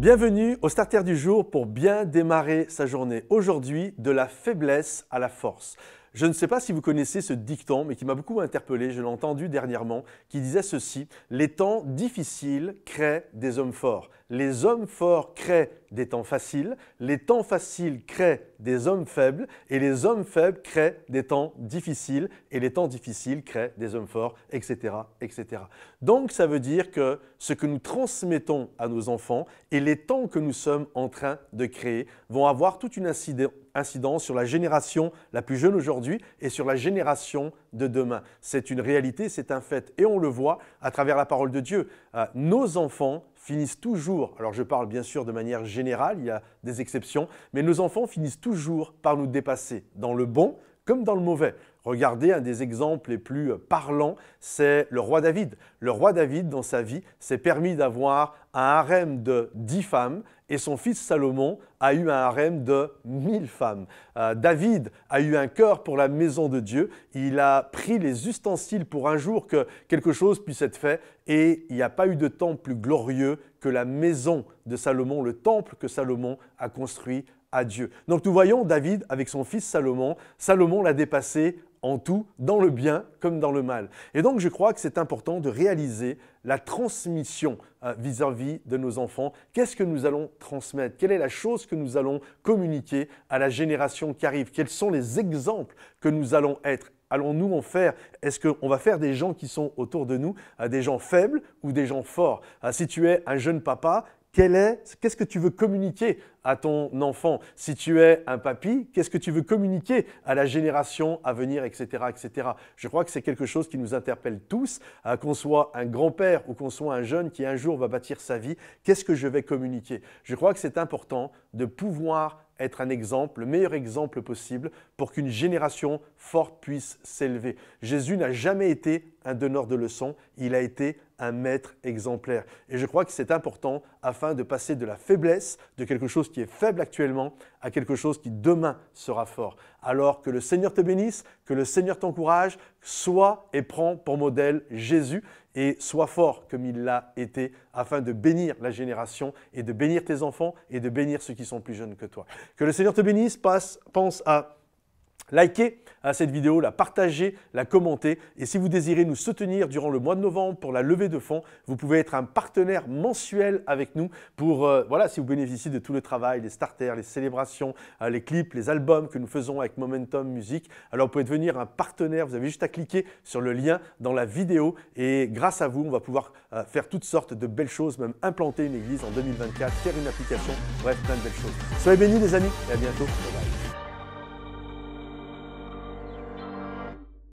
Bienvenue au Starter du jour pour bien démarrer sa journée. Aujourd'hui, de la faiblesse à la force. Je ne sais pas si vous connaissez ce dicton, mais qui m'a beaucoup interpellé, je l'ai entendu dernièrement, qui disait ceci: les temps difficiles créent des hommes forts. Les hommes forts créent des temps faciles, les temps faciles créent des hommes faibles, et les hommes faibles créent des temps difficiles, et les temps difficiles créent des hommes forts, etc., etc. Donc, ça veut dire que ce que nous transmettons à nos enfants et les temps que nous sommes en train de créer vont avoir toute une incidence sur la génération la plus jeune aujourd'hui et sur la génération de demain. C'est une réalité, c'est un fait. Et on le voit à travers la parole de Dieu. Nos enfants finissent toujours, alors je parle bien sûr de manière générale, il y a des exceptions, mais nos enfants finissent toujours par nous dépasser, dans le bon comme dans le mauvais. Regardez, un des exemples les plus parlants, c'est le roi David. Le roi David, dans sa vie, s'est permis d'avoir un harem de 10 femmes et son fils Salomon a eu un harem de 1000 femmes. David a eu un cœur pour la maison de Dieu. Il a pris les ustensiles pour un jour que quelque chose puisse être fait et il n'y a pas eu de temple plus glorieux que la maison de Salomon, le temple que Salomon a construit à Dieu. Donc nous voyons David avec son fils Salomon. Salomon l'a dépassé en tout, dans le bien comme dans le mal. Et donc je crois que c'est important de réaliser la transmission vis-à-vis de nos enfants. Qu'est-ce que nous allons transmettre? Quelle est la chose que nous allons communiquer à la génération qui arrive? Quels sont les exemples que nous allons être? Allons-nous en faire? Est-ce qu'on va faire des gens qui sont autour de nous, des gens faibles ou des gens forts? Si tu es un jeune papa, qu'est-ce que tu veux communiquer à ton enfant? Si tu es un papy, qu'est-ce que tu veux communiquer à la génération à venir, etc., etc. Je crois que c'est quelque chose qui nous interpelle tous, qu'on soit un grand-père ou qu'on soit un jeune qui un jour va bâtir sa vie. Qu'est-ce que je vais communiquer? Je crois que c'est important de pouvoir être un exemple, le meilleur exemple possible pour qu'une génération forte puisse s'élever. Jésus n'a jamais été un donneur de leçons, il a été un maître exemplaire. Et je crois que c'est important afin de passer de la faiblesse, de quelque chose qui est faible actuellement, à quelque chose qui demain sera fort. Alors que le Seigneur te bénisse, que le Seigneur t'encourage, sois et prends pour modèle Jésus et sois fort comme il l'a été afin de bénir la génération et de bénir tes enfants et de bénir ceux qui sont plus jeunes que toi. Que le Seigneur te bénisse, pense à liker cette vidéo, la partager, la commenter. Et si vous désirez nous soutenir durant le mois de novembre pour la levée de fonds, vous pouvez être un partenaire mensuel avec nous pour, si vous bénéficiez de tout le travail, les starters, les célébrations, les clips, les albums que nous faisons avec Momentum Music. Alors vous pouvez devenir un partenaire, vous avez juste à cliquer sur le lien dans la vidéo et grâce à vous, on va pouvoir faire toutes sortes de belles choses, même implanter une église en 2024, faire une application, bref, plein de belles choses. Soyez bénis les amis et à bientôt. Bye bye.